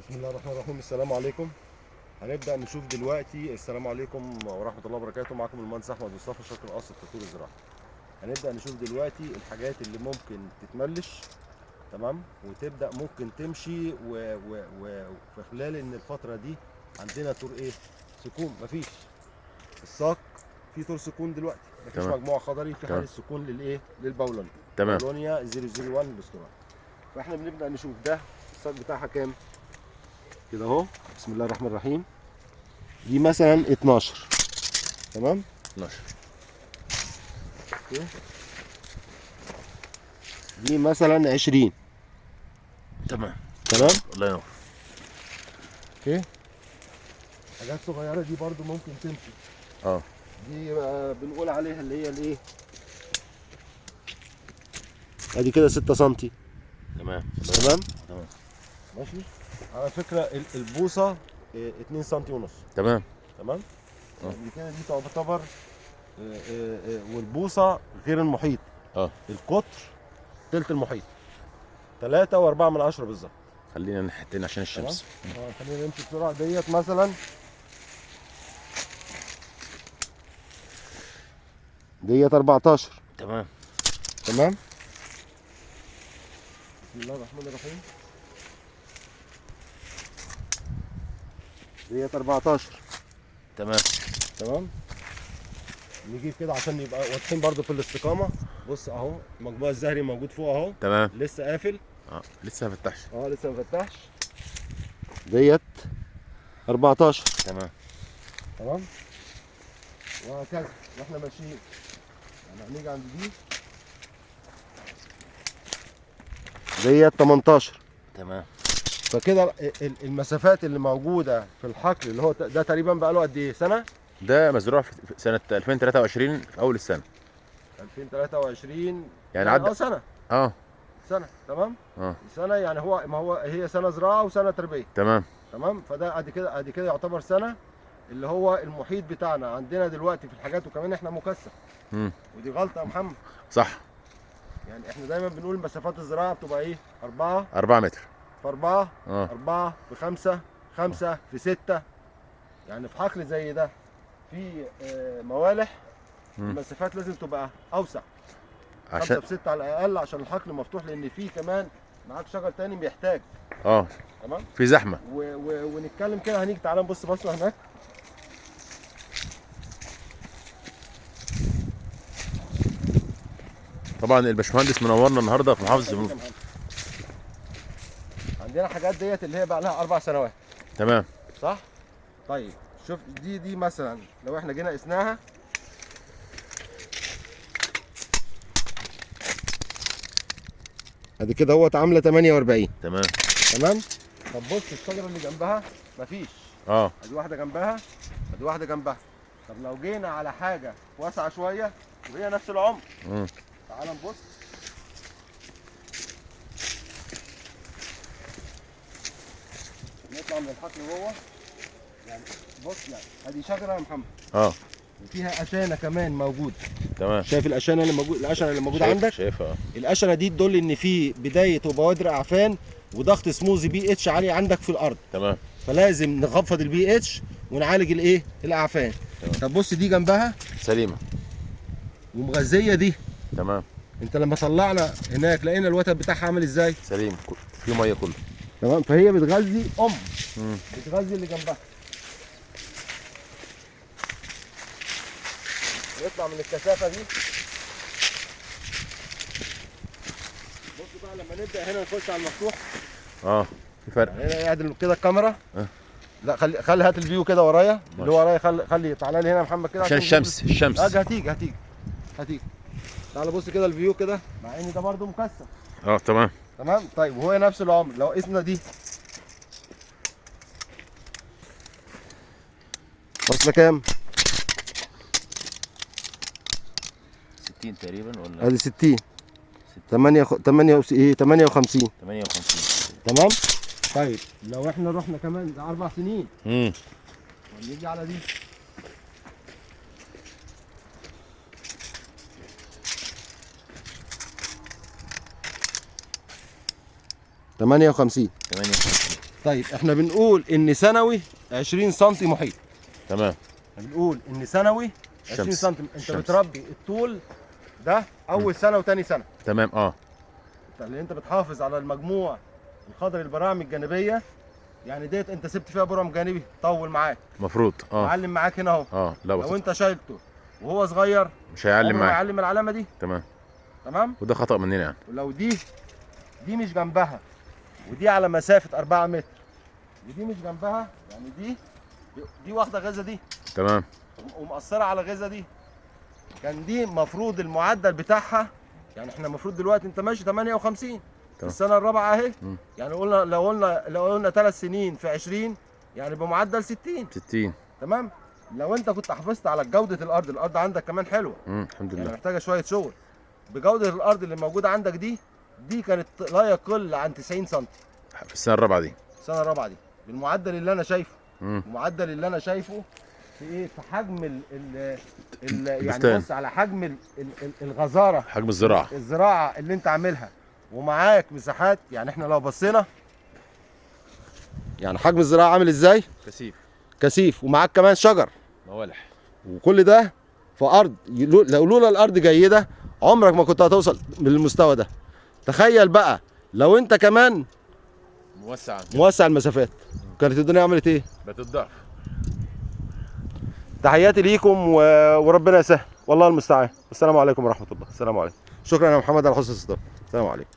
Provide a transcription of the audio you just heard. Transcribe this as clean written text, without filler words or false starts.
بسم الله الرحمن الرحيم. السلام عليكم. هنبدأ نشوف دلوقتي. السلام عليكم ورحمة الله وبركاته. معكم المهندس أحمد مصطفى، الشرق الأوسط تطوير الزراعة. هنبدأ نشوف دلوقتي الحاجات اللي ممكن تتملش، تمام، وتبدأ ممكن تمشي وفي خلال إن الفترة دي عندنا طور إيه؟ سكون. مفيش الساق في طور سكون دلوقتي، مفيش تمام. مجموعة خضري في تمام. حال السكون للإيه؟ للبولونيا. تمام. بولونيا 001 الاسترالي. فإحنا بنبدأ نشوف ده الساق بتاعها كام؟ كده اهو. بسم الله الرحمن الرحيم. دي مثلا 12، تمام. 12. اوكي. دي مثلا 20، تمام. تمام. الله ينور. اوكي. حاجات صغيره دي برضو ممكن تمشي. دي بنقول عليها اللي هي الايه، ادي كده 6 سم. تمام. تمام. تمام. ماشي. على فكره البوصه 2 سم ونص. تمام. تمام. دي كده دي تعتبر والبوصه غير المحيط. القطر تلت المحيط، 3.4 بالظبط. خلينا نحتين عشان الشمس. خلينا نمشي بسرعه. ديت مثلا، ديت 14. تمام. تمام. بسم الله الرحمن الرحيم. ديت 14. تمام. تمام. نجيب كده عشان يبقى واضحين برضو في الاستقامه. بص اهو المجموع الزهري موجود فوق اهو. تمام. لسه قافل. لسه ما فتحش. لسه ما فتحش. ديت 14. تمام. تمام. وهكذا واحنا ماشيين. يعني هنيجي عند ديت 18. تمام. فكده المسافات اللي موجوده في الحقل اللي هو ده تقريبا بقى له قد ايه؟ سنه؟ ده مزروع في سنة 2023 في أول السنة. 2023 يعني عدى سنه. سنه. تمام. سنه يعني هي سنه زراعه وسنه تربيه. تمام. تمام. فده ادي كده يعتبر سنه. اللي هو المحيط بتاعنا عندنا دلوقتي في الحاجات، وكمان احنا مكثف. ودي غلطه يا محمد. صح. يعني احنا دايما بنقول مسافات الزراعه بتبقى ايه؟ 4 متر في 4 4 في 5 5 في 6. يعني في حقل زي ده في موالح، المسافات لازم تبقى اوسع. 5 في 6 على الاقل عشان الحقل مفتوح، لان في كمان معاك شجر تاني بيحتاج. تمام. في زحمة. ونتكلم كده. هنيجي تعالى نبص بصه هناك. طبعا الباشمهندس منورنا النهارده في محافظة. عندنا حاجات ديت اللي هي بقى لها 4 سنوات. تمام. صح؟ طيب شوف دي مثلا لو احنا جينا قسناها، ادي كده اهوت عامله 48. تمام. تمام. طب بص الشجره اللي جنبها مفيش. ادي واحده جنبها، ادي واحده جنبها. طب لو جينا على حاجه واسعه شويه وهي نفس العمر، تعال نبص. نطلع من الحقل جوه. يعني بص، يعني ادي شجره يا محمد. وفيها اشانه كمان موجوده. تمام. شايف الاشانه اللي موجوده عندك؟ شايفها. الاشنه دي تدل ان في بدايه وبوادر اعفان وضغط سموز بي اتش عالي عندك في الارض. تمام. فلازم نخفض البي اتش ونعالج الايه؟ الاعفان. طب بص دي جنبها سليمه ومغذيه دي. تمام. انت لما طلعنا هناك لقينا الوتد بتاعها عامل ازاي؟ سليم، في ميه كله. تمام. فهي بتغذي بتغذي اللي جنبها. نطلع من الكثافه دي. بص بقى لما نبدا هنا نخش على المفتوح. في فرق. هنا قاعد كده الكاميرا. لا خلي هات الفيو كده ورايا. اللي هو ورايا خلي تعالى لي هنا يا محمد كده عشان الشمس. هتيجي. تعالى بص كده الفيو كده، مع ان ده برده مكثف. تمام. تمام. طيب وهو نفس العمر لو قسنا دي وصلنا كام؟ 60 تقريبا ولا؟ ادي 60. 58. 58. تمام. طيب لو احنا رحنا كمان 4 سنين ونيجي على دي 58. طيب احنا بنقول ان سنوي 20 سم محيط. تمام. احنا بنقول ان سنوي 20 الشمس. سم. انت الشمس. بتربي الطول ده اول سنه وتاني سنه، تمام. لان انت بتحافظ على المجموع الخضري البراعم الجانبيه. يعني ديت انت سبت فيها برعم جانبي طول معاك، المفروض معلم معاك هنا اهو. لا لو انت شايلته وهو صغير مش هيعلم عمره ما معاك. يعلم العلامه دي. تمام. وده خطأ مننا يعني. ولو دي مش جنبها، ودي على مسافه 4 متر، ودي مش جنبها، يعني دي واخده غذا دي، تمام. ومأثره على غذا دي، كان دي المفروض المعدل بتاعها. يعني احنا المفروض دلوقتي انت ماشي 58 في السنه الرابعه اهي. يعني لو قلنا 3 سنين في 20 يعني بمعدل 60. تمام. لو انت كنت حافظت على جوده الارض عندك كمان حلوه. الحمد لله. يعني محتاجه شويه شغل. بجوده الارض اللي موجوده عندك دي كانت لا يقل عن 90 سم في السنه الرابعه دي. السنه الرابعه دي بالمعدل اللي انا شايفه. المعدل اللي انا شايفه في ايه؟ في حجم يعني بص على حجم الغزاره، حجم الزراعه اللي انت عاملها، ومعاك مساحات. يعني احنا لو بصينا يعني حجم الزراعه عامل ازاي؟ كثيف، ومعاك كمان شجر موالح، وكل ده في ارض لولا الارض جيده عمرك ما كنت هتوصل للمستوى ده. تخيل بقى لو انت كمان موسع المسافات، كانت الدنيا عملت ايه؟ بقت الضعف. تحياتي ليكم وربنا يسهل، والله المستعان. السلام عليكم ورحمه الله. السلام عليكم. شكرا يا محمد على حسن الاستضافه. السلام عليكم.